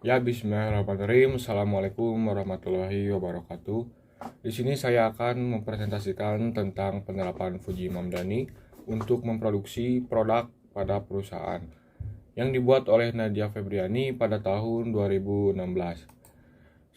Ya, bismillahirrahmanirrahim. Assalamualaikum warahmatullahi wabarakatuh. Di sini saya akan mempresentasikan tentang penerapan Fuji Mamdani untuk memproduksi produk pada perusahaan yang dibuat oleh Nadia Febriani pada tahun 2016.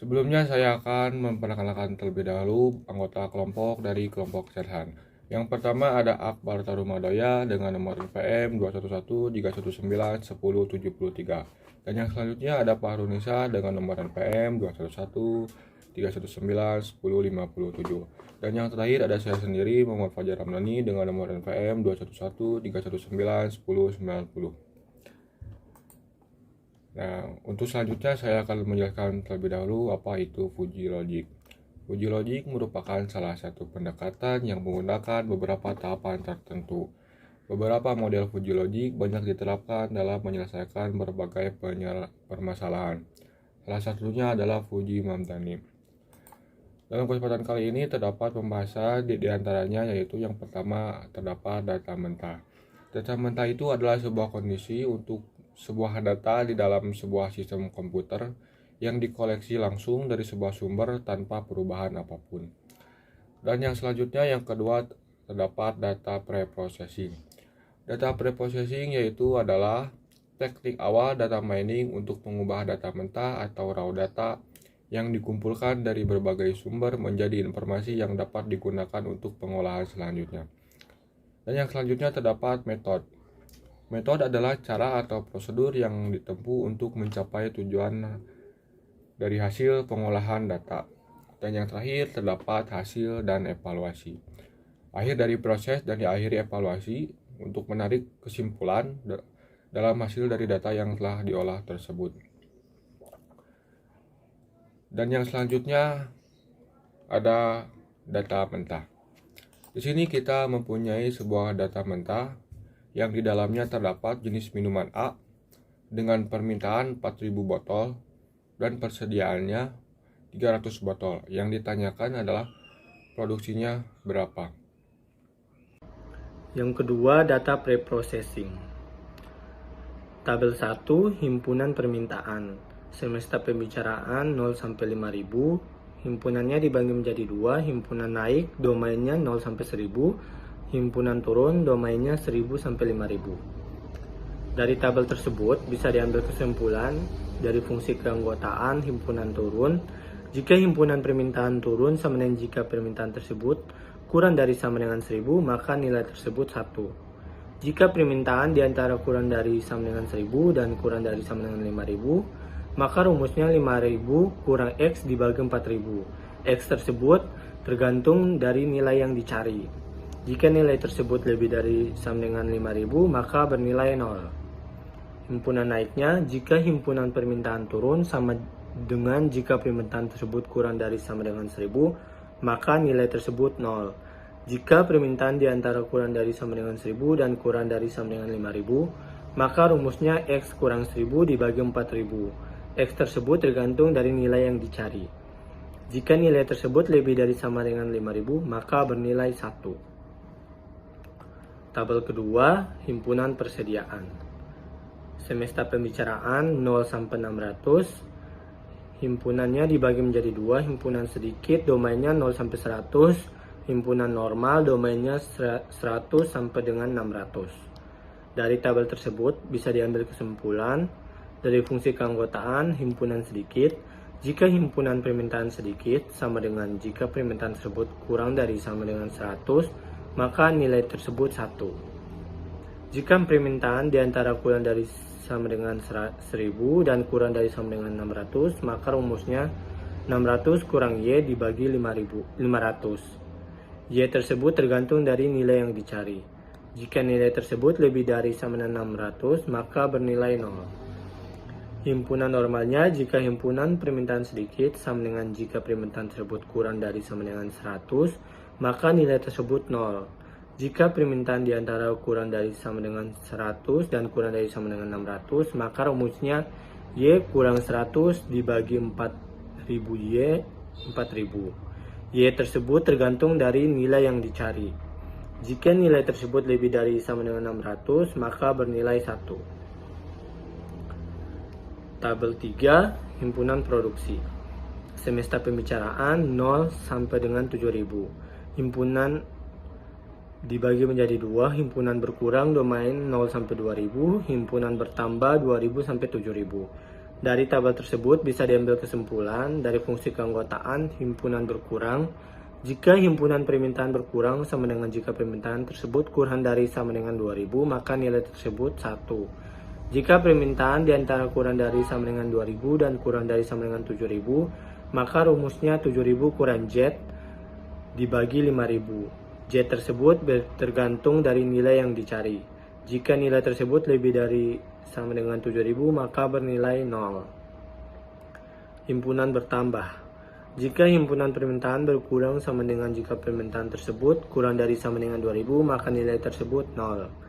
Sebelumnya saya akan memperkenalkan terlebih dahulu anggota kelompok dari kelompok Serhan. Yang pertama ada Akbar Tarumadaya dengan nomor NPM 211-319-1073. Dan yang selanjutnya ada Pak Runisa dengan nomor NPM 211-319-1057. Dan yang terakhir ada saya sendiri Muhammad Fajar Ramdhani dengan nomor NPM 211-319-1090. Nah, untuk selanjutnya saya akan menjelaskan terlebih dahulu apa itu Fuji Logic. Fuji Logic merupakan salah satu pendekatan yang menggunakan beberapa tahapan tertentu. Beberapa model Fuji Logic banyak diterapkan dalam menyelesaikan berbagai permasalahan. Salah satunya adalah Fuji Mamdani. Dalam kesempatan kali ini terdapat pembahasan di antaranya, yaitu yang pertama terdapat data mentah. Data mentah itu adalah sebuah kondisi untuk sebuah data di dalam sebuah sistem komputer yang dikoleksi langsung dari sebuah sumber tanpa perubahan apapun. Dan yang selanjutnya, yang kedua, terdapat data preprocessing. Data preprocessing yaitu adalah teknik awal data mining untuk mengubah data mentah atau raw data yang dikumpulkan dari berbagai sumber menjadi informasi yang dapat digunakan untuk pengolahan selanjutnya. Dan yang selanjutnya terdapat metode. Metode adalah cara atau prosedur yang ditempuh untuk mencapai tujuan dari hasil pengolahan data. Dan yang terakhir terdapat hasil dan evaluasi. Akhir dari proses dan diakhiri evaluasi untuk menarik kesimpulan dalam hasil dari data yang telah diolah tersebut. Dan yang selanjutnya ada data mentah. Di sini kita mempunyai sebuah data mentah yang di dalamnya terdapat jenis minuman A dengan permintaan 4.000 botol dan persediaannya 300 botol. Yang ditanyakan adalah produksinya berapa. Yang kedua, data preprocessing. Tabel 1, himpunan permintaan. Semesta pembicaraan 0 sampai 5000. Himpunannya dibagi menjadi 2, himpunan naik domainnya 0 sampai 1000, himpunan turun domainnya 1000 sampai 5000. Dari tabel tersebut bisa diambil kesimpulan dari fungsi keanggotaan himpunan turun. Jika himpunan permintaan turun sama dengan jika permintaan tersebut kurang dari sama dengan 1000, maka nilai tersebut 1. Jika permintaan di antara kurang dari sama dengan 1000 dan kurang dari sama dengan 5000, maka rumusnya 5000 kurang X dibagi 4000. X tersebut tergantung dari nilai yang dicari. Jika nilai tersebut lebih dari sama dengan 5000, maka bernilai 0. Himpunan naiknya, jika himpunan permintaan turun sama dengan jika permintaan tersebut kurang dari sama dengan 1000, maka nilai tersebut 0. Jika permintaan di antara kurang dari sama dengan 1000 dan kurang dari sama dengan 5000, maka rumusnya X kurang 1000 dibagi 4000. X tersebut tergantung dari nilai yang dicari. Jika nilai tersebut lebih dari sama dengan 5000, maka bernilai 1. Tabel kedua, himpunan persediaan. Semesta pembicaraan 0 sampai 600. Himpunannya dibagi menjadi 2, himpunan sedikit domainnya 0 sampai 100, himpunan normal domainnya 100 sampai dengan 600. Dari tabel tersebut bisa diambil kesimpulan dari fungsi keanggotaan himpunan sedikit. Jika himpunan permintaan sedikit sama dengan jika permintaan tersebut kurang dari sama dengan 100, maka nilai tersebut 1. Jika permintaan di antara kurang dari sama dengan 1000 dan kurang dari sama dengan 600, maka rumusnya 600 kurang Y dibagi 500. Y tersebut tergantung dari nilai yang dicari. Jika nilai tersebut lebih dari sama dengan 600, maka bernilai 0. Himpunan normalnya, jika himpunan permintaan sedikit sama dengan jika permintaan tersebut kurang dari sama dengan 100, maka nilai tersebut 0. Jika permintaan di antara kurang dari sama dengan 100 dan kurang dari sama dengan 600, maka rumusnya Y kurang 100 dibagi 4000 Y 4000. Y tersebut tergantung dari nilai yang dicari. Jika nilai tersebut lebih dari sama dengan 600, maka bernilai 1. Tabel 3, himpunan produksi. Semesta pembicaraan 0 sampai dengan 7.000. Himpunan dibagi menjadi 2, himpunan berkurang domain 0 sampai 2.000, himpunan bertambah 2.000 sampai 7.000. Dari tabel tersebut bisa diambil kesimpulan dari fungsi keanggotaan himpunan berkurang. Jika himpunan permintaan berkurang sama dengan jika permintaan tersebut kurang dari sama dengan 2.000, maka nilai tersebut 1. Jika permintaan di antara kurang dari sama dengan 2.000 dan kurang dari sama dengan 7.000, maka rumusnya 7.000 kurang Z dibagi 5.000. Z tersebut tergantung dari nilai yang dicari. Jika nilai tersebut lebih dari sama dengan 7.000, maka bernilai 0. Himpunan bertambah. Jika himpunan permintaan berkurang sama dengan jika permintaan tersebut kurang dari sama dengan 2.000, maka nilai tersebut 0.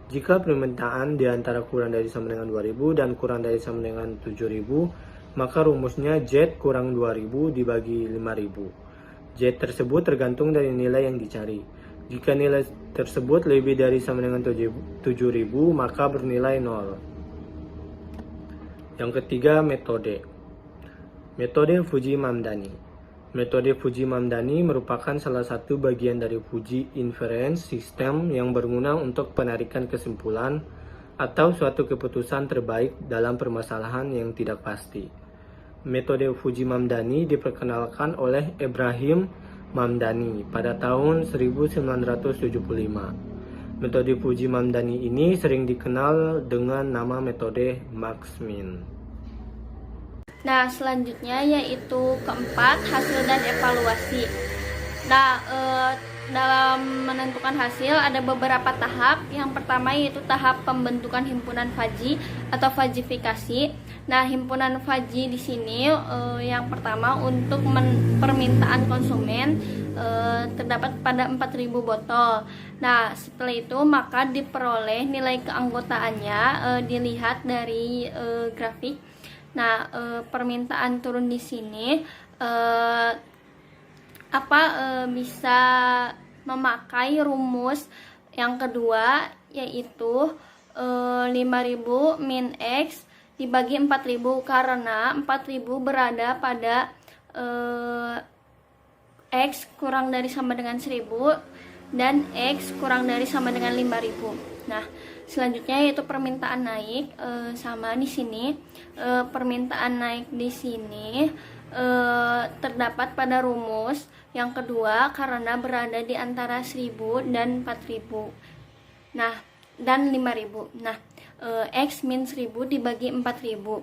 Jika permintaan di antara kurang dari sama dengan 2.000 dan kurang dari sama dengan 7.000, maka rumusnya Z kurang 2.000 dibagi 5.000. Z tersebut tergantung dari nilai yang dicari. Jika nilai tersebut lebih dari sama dengan 7.000, maka bernilai 0. Yang ketiga, metode. Metode Fuji-Mamdani. Metode Fuji-Mamdani merupakan salah satu bagian dari Fuji Inference System yang berguna untuk penarikan kesimpulan atau suatu keputusan terbaik dalam permasalahan yang tidak pasti. Metode Fuji-Mamdani diperkenalkan oleh Ibrahim Mamdani pada tahun 1975. Metode Fuji-Mamdani ini sering dikenal dengan nama metode Max-Min. Nah, selanjutnya yaitu keempat, hasil dan evaluasi. Nah, dalam menentukan hasil ada beberapa tahap. Yang pertama yaitu tahap pembentukan himpunan Faji atau fajifikasi. Nah, himpunan Faji di sini yang pertama untuk permintaan konsumen terdapat pada 4.000 botol. Nah, setelah itu maka diperoleh nilai keanggotaannya dilihat dari grafik. Nah, permintaan turun di sini bisa memakai rumus yang kedua yaitu 5.000 min X dibagi 4.000 karena 4.000 berada pada X kurang dari sama dengan 1.000 dan X kurang dari sama dengan 5.000. Nah, selanjutnya yaitu permintaan naik sama di sini. Permintaan naik di sini terdapat pada rumus yang kedua karena berada di antara 1.000 dan 4.000. Nah, dan 5.000. Nah, X min 1.000 dibagi 4.000.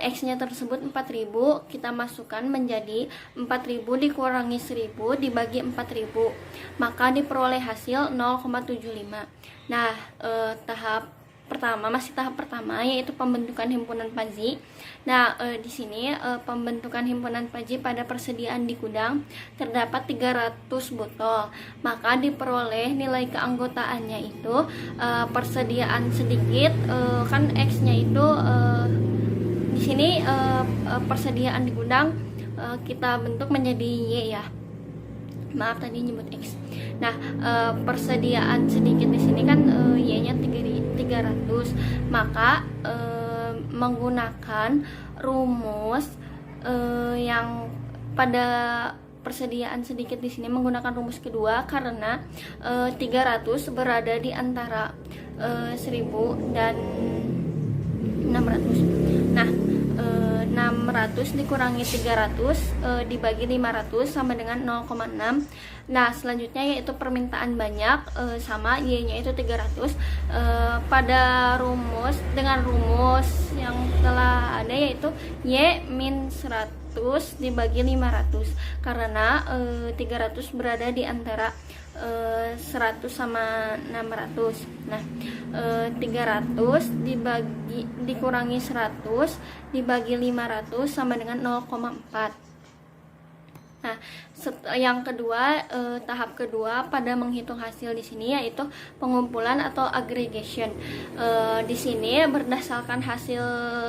X-nya tersebut 4.000, kita masukkan menjadi 4.000 dikurangi 1.000 dibagi 4.000, maka diperoleh hasil 0,75. Nah, masih tahap pertama yaitu pembentukan himpunan Faji. Nah, di sini pembentukan himpunan Faji pada persediaan di gudang terdapat 300 botol, maka diperoleh nilai keanggotaannya itu persediaan sedikit, kan X-nya itu di sini persediaan di gudang kita bentuk menjadi Y ya. Maaf tadi nyebut X. Nah, persediaan sedikit di sini kan Y-nya 300, maka menggunakan rumus yang pada persediaan sedikit di sini menggunakan rumus kedua karena 300 berada di antara 1.000 dan 600. Nah, 600 dikurangi 300 dibagi 500 sama dengan 0,6. Nah, selanjutnya yaitu permintaan banyak sama Y-nya itu 300 pada rumus dengan rumus yang telah ada yaitu Y min 100 dibagi 500 karena 300 berada di antara 100 sama 600. Nah, 300 dikurangi 100 dibagi 500 sama dengan 0,4. Nah, yang kedua, tahap kedua pada menghitung hasil di sini yaitu pengumpulan atau aggregation. Di sini berdasarkan hasil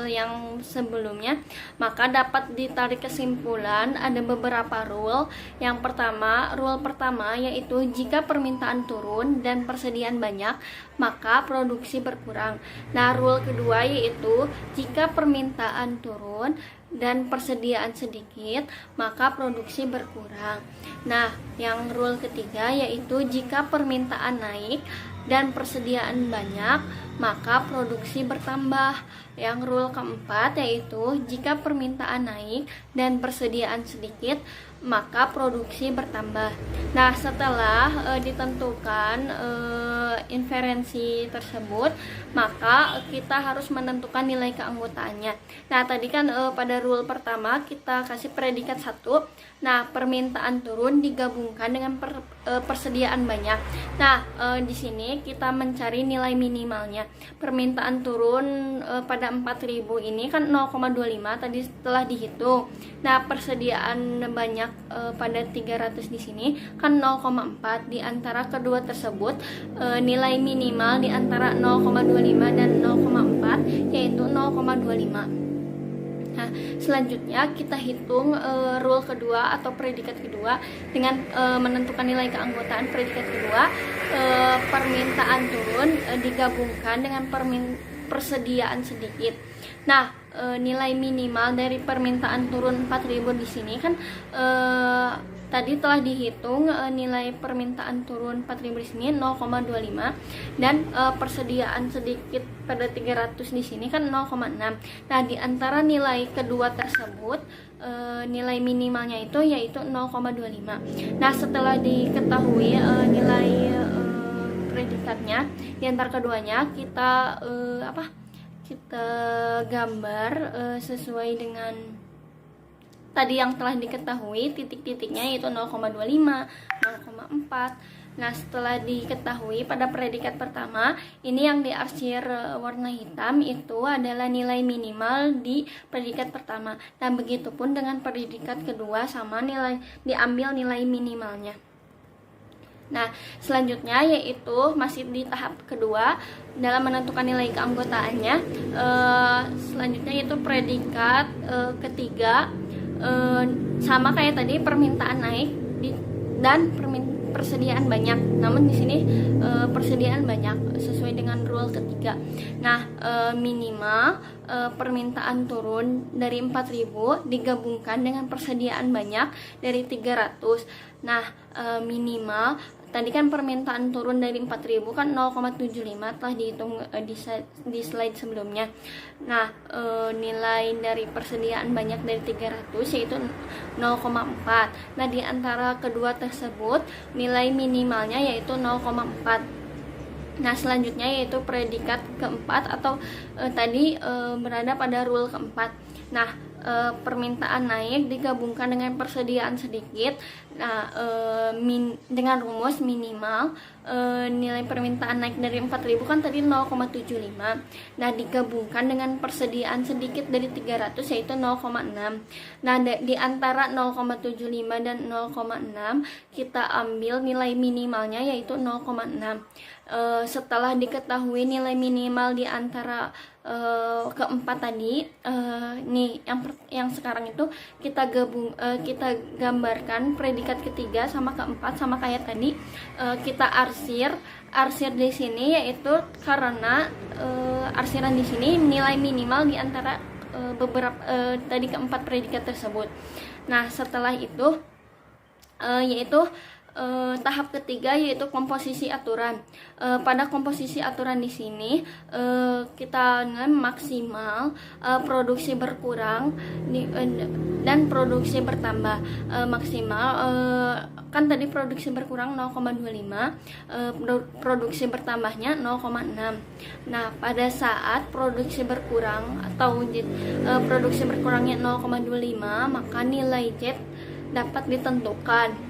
yang sebelumnya, maka dapat ditarik kesimpulan ada beberapa rule. Yang pertama, rule pertama yaitu jika permintaan turun dan persediaan banyak, maka produksi berkurang. Nah, rule kedua yaitu jika permintaan turun dan persediaan sedikit, maka produksi berkurang. Nah, yang rule ketiga yaitu jika permintaan naik dan persediaan banyak, maka produksi bertambah. Yang rule keempat yaitu jika permintaan naik dan persediaan sedikit, maka produksi bertambah. Nah, setelah ditentukan inferensi tersebut, maka kita harus menentukan nilai keanggotaannya. Nah, tadi kan pada rule pertama kita kasih predikat 1. Nah, permintaan turun digabungkan dengan persediaan banyak. Nah, di sini kita mencari nilai minimalnya. Permintaan turun pada 4.000 ini kan 0,25 tadi setelah dihitung. Nah, persediaan banyak pada 300 di sini kan 0,4. Di antara kedua tersebut nilai minimal di antara 0,25 dan 0,4 yaitu 0,25. Nah, selanjutnya kita hitung rule kedua atau predikat kedua dengan menentukan nilai keanggotaan predikat kedua. Permintaan turun digabungkan dengan persediaan sedikit. Nah, nilai minimal dari permintaan turun 4.000 di sini kan tadi telah dihitung nilai permintaan turun 4.000 di sini 0,25 dan persediaan sedikit pada 300 di sini kan 0,6. Nah, di antara nilai kedua tersebut nilai minimalnya itu yaitu 0,25. Nah, setelah diketahui nilai predikatnya di antara keduanya, kita kita gambar sesuai dengan tadi yang telah diketahui titik-titiknya yaitu 0,25, 0,4. Nah, setelah diketahui pada predikat pertama, ini yang diarsir warna hitam itu adalah nilai minimal di predikat pertama. Dan begitupun dengan predikat kedua sama nilai diambil nilai minimalnya. Nah, selanjutnya yaitu masih di tahap kedua dalam menentukan nilai keanggotaannya. Selanjutnya yaitu predikat ketiga, sama kayak tadi permintaan naik dan persediaan banyak. Namun di sini persediaan banyak sesuai dengan rule ketiga. Nah, minimal permintaan turun dari 4.000 digabungkan dengan persediaan banyak dari 300. Nah, minimal tadi kan permintaan turun dari 4.000 kan 0,75 telah dihitung di slide sebelumnya. Nah, nilai dari persediaan banyak dari 300 yaitu 0,4. Nah, di antara kedua tersebut nilai minimalnya yaitu 0,4. Nah, selanjutnya yaitu predikat keempat atau tadi berada pada rule keempat. Nah, permintaan naik digabungkan dengan persediaan sedikit. Nah, dengan rumus minimal nilai permintaan naik dari 4.000 kan tadi 0,75. Nah, digabungkan dengan persediaan sedikit dari 300 yaitu 0,6. Nah, di antara 0,75 dan 0,6 kita ambil nilai minimalnya yaitu 0,6. Setelah diketahui nilai minimal di antara keempat tadi, nih yang sekarang itu kita kita gambarkan predikat ketiga sama keempat sama kayak tadi. Kita arsir di sini yaitu karena arsiran di sini nilai minimal di antara beberapa tadi keempat predikat tersebut. Nah, setelah itu yaitu tahap ketiga yaitu komposisi aturan. Pada komposisi aturan di sini kita maksimal, produksi berkurang dan produksi bertambah. Maksimal kan tadi produksi berkurang 0,25, produksi bertambahnya 0,6. Nah, pada saat produksi berkurang atau produksi berkurangnya 0,25, maka nilai Z dapat ditentukan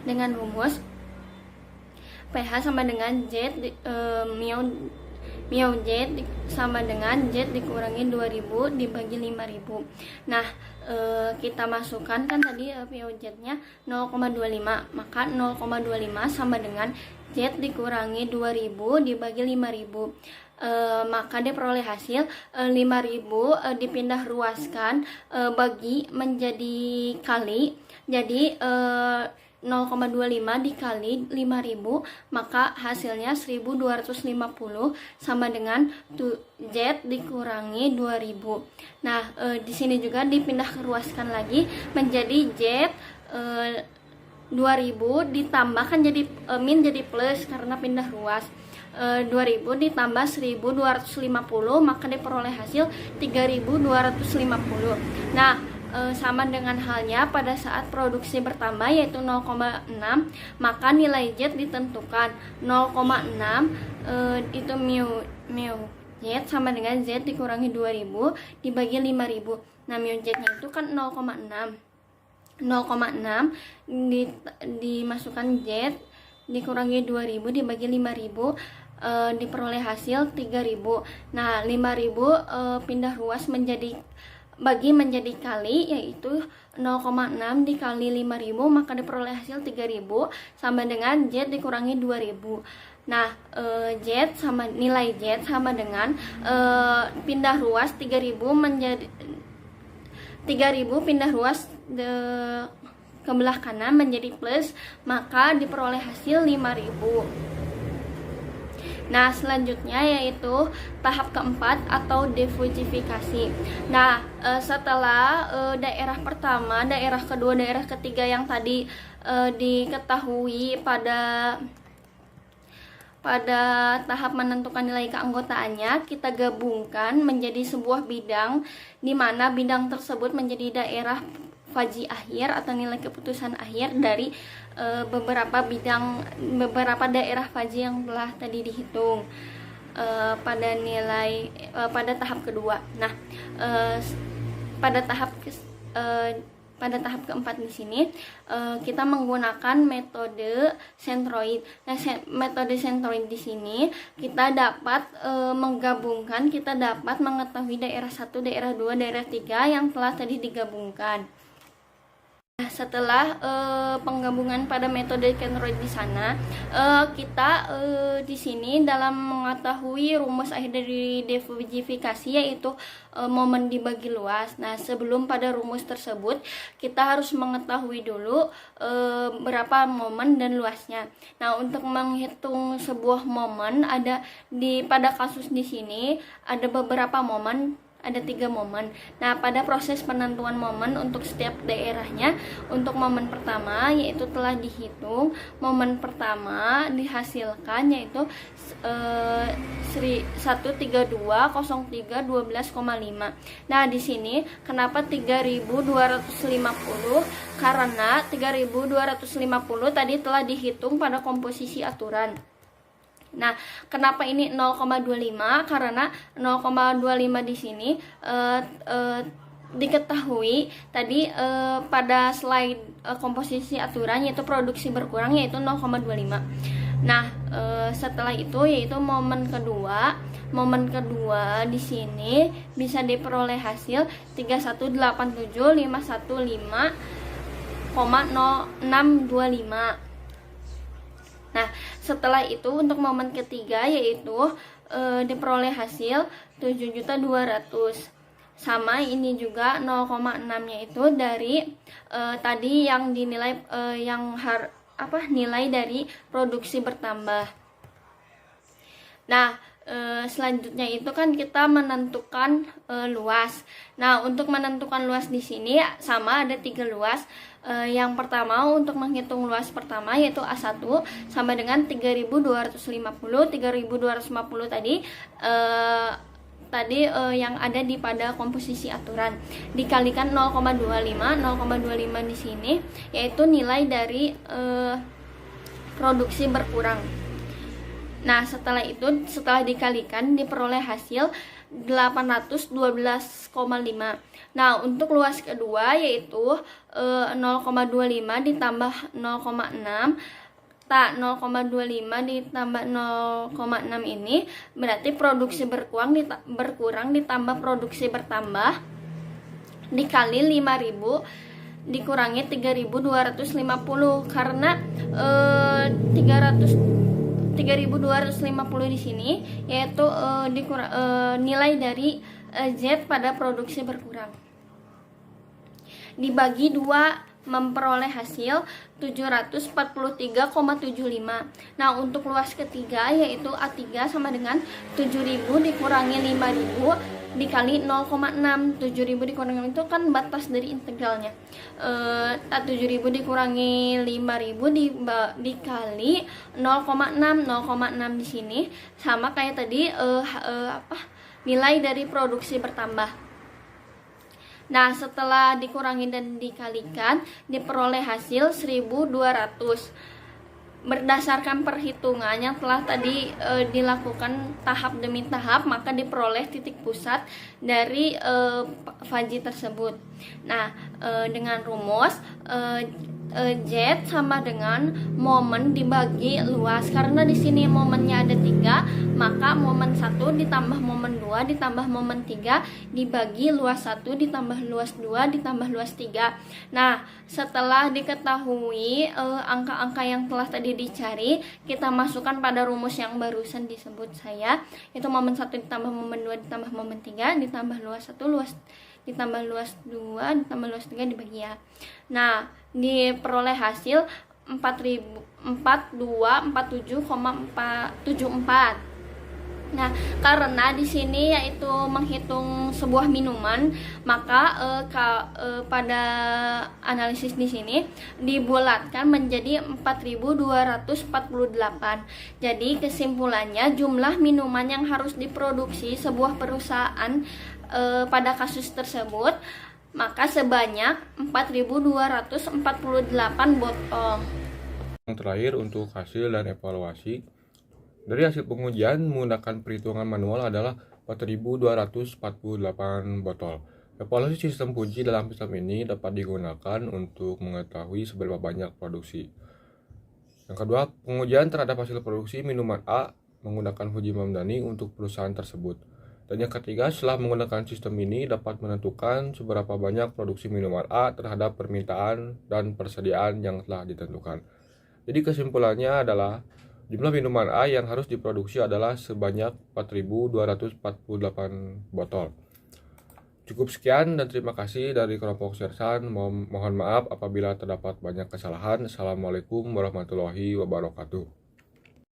dengan rumus pH sama dengan Z mu Mio Z sama dengan Z dikurangi 2000 dibagi 5000. Nah, kita masukkan kan tadi Mio Z-nya 0,25, maka 0,25 sama dengan Z dikurangi 2000 dibagi 5000. Maka diperoleh hasil 5000 dipindah ruaskan bagi menjadi kali, jadi 0,25 dikali 5000, maka hasilnya 1250 sama dengan Z dikurangi 2000. Nah, di sini juga dipindah ruaskan lagi menjadi Z 2000 ditambah kan jadi min jadi plus karena pindah ruas. 2000 ditambah 1250, maka diperoleh hasil 3250. Nah, sama dengan halnya pada saat produksi bertambah yaitu 0,6, maka nilai Z ditentukan 0,6 itu mu Z sama dengan Z dikurangi 2000 dibagi 5000. Nah, mu Z-nya itu kan 0,6 dimasukkan Z dikurangi 2000 dibagi 5000, diperoleh hasil 3000. Nah, 5000 pindah ruas menjadi kali, yaitu 0,6 dikali 5000, maka diperoleh hasil 3000 sama dengan Z dikurangi 2000. Nah, nilai Z sama dengan pindah ruas 3000 menjadi 3000 pindah ruas ke belah kanan menjadi plus, maka diperoleh hasil 5000. Nah, selanjutnya yaitu tahap keempat atau defusifikasi. Nah, setelah daerah pertama, daerah kedua, daerah ketiga yang tadi diketahui pada tahap menentukan nilai keanggotaannya, kita gabungkan menjadi sebuah bidang, di mana bidang tersebut menjadi daerah faji akhir atau nilai keputusan akhir dari beberapa daerah faji yang telah tadi dihitung pada tahap kedua. Nah, pada tahap keempat di sini kita menggunakan metode sentroid. Nah, metode sentroid di sini kita dapat menggabungkan, kita dapat mengetahui daerah 1, daerah 2, daerah 3 yang telah tadi digabungkan. Nah, setelah penggabungan pada metode sentroid di sana, kita di sini dalam mengetahui rumus akhir dari defusifikasi yaitu momen dibagi luas. Nah, sebelum pada rumus tersebut kita harus mengetahui dulu berapa momen dan luasnya. Nah, untuk menghitung sebuah momen pada kasus di sini ada beberapa momen. Ada 3 momen. Nah, pada proses penentuan momen untuk setiap daerahnya, untuk momen pertama yaitu telah dihitung, momen pertama dihasilkan yaitu 1320312,5. Nah, di sini kenapa 3250? Karena 3250 tadi telah dihitung pada komposisi aturan. Nah, kenapa ini 0,25? Karena 0,25 di sini diketahui tadi pada slide komposisi aturan yaitu produksi berkurang yaitu 0,25. Nah, setelah itu yaitu momen kedua. Momen kedua di sini bisa diperoleh hasil 3185115,0625. Nah, setelah itu untuk momen ketiga yaitu diperoleh hasil 7.200.000. Sama ini juga 0,6-nya itu dari tadi yang dinilai nilai dari produksi bertambah. Nah, selanjutnya itu kan kita menentukan luas. Nah, untuk menentukan luas di sini sama ada 3 luas. Yang pertama untuk menghitung luas pertama yaitu A1 sama dengan 3250. 3250 tadi yang ada di pada komposisi aturan dikalikan 0,25. 0,25 di sini yaitu nilai dari produksi berkurang. Nah, setelah dikalikan diperoleh hasil 812,5. Nah, untuk luas kedua yaitu 0,25 ditambah 0,6 kata 0,25 ditambah 0,6 ini berarti produksi berkurang ditambah produksi bertambah dikali 5.000 dikurangi 3.250 karena 3.250 di sini yaitu nilai dari Z pada produksi berkurang dibagi 2 memperoleh hasil 743,75. Nah, untuk luas ketiga yaitu A3 sama dengan 7.000 dikurangi 5.000 dikali 0,6. 7.000 dikurangi itu kan batas dari integralnya. 7.000 dikurangi 5.000 dikali 0,6. 0,6 di sini sama kayak tadi nilai dari produksi bertambah. Nah, setelah dikurangi dan dikalikan, diperoleh hasil 1.200. Berdasarkan perhitungan yang telah tadi dilakukan tahap demi tahap, maka diperoleh titik pusat dari faji tersebut. Nah, dengan rumus Z sama dengan momen dibagi luas. Karena di sini momennya ada 3, maka momen 1 ditambah momen 2 ditambah momen 3 dibagi luas 1 ditambah luas 2 ditambah luas 3. Nah, setelah diketahui angka-angka yang telah tadi dicari, kita masukkan pada rumus yang barusan disebut saya, yaitu momen 1 ditambah momen 2 ditambah momen 3 ditambah luas 1 ditambah luas 2 ditambah luas 3 dibagi ya. Nah, diperoleh hasil 4247,74. Nah, karena di sini yaitu menghitung sebuah minuman, maka pada analisis di sini dibulatkan menjadi 4.248. Jadi kesimpulannya jumlah minuman yang harus diproduksi sebuah perusahaan pada kasus tersebut maka sebanyak 4.248 botol. Yang terakhir untuk hasil dan evaluasi. Dari hasil pengujian menggunakan perhitungan manual adalah 4.248 botol. Evaluasi sistem puji dalam sistem ini dapat digunakan untuk mengetahui seberapa banyak produksi. Yang kedua, pengujian terhadap hasil produksi minuman A menggunakan Fuji Mamdani untuk perusahaan tersebut. Dan yang ketiga, setelah menggunakan sistem ini dapat menentukan seberapa banyak produksi minuman A terhadap permintaan dan persediaan yang telah ditentukan. Jadi kesimpulannya adalah jumlah minuman A yang harus diproduksi adalah sebanyak 4.248 botol. Cukup sekian dan terima kasih dari kelompok Sersan. Mohon maaf apabila terdapat banyak kesalahan. Assalamualaikum warahmatullahi wabarakatuh.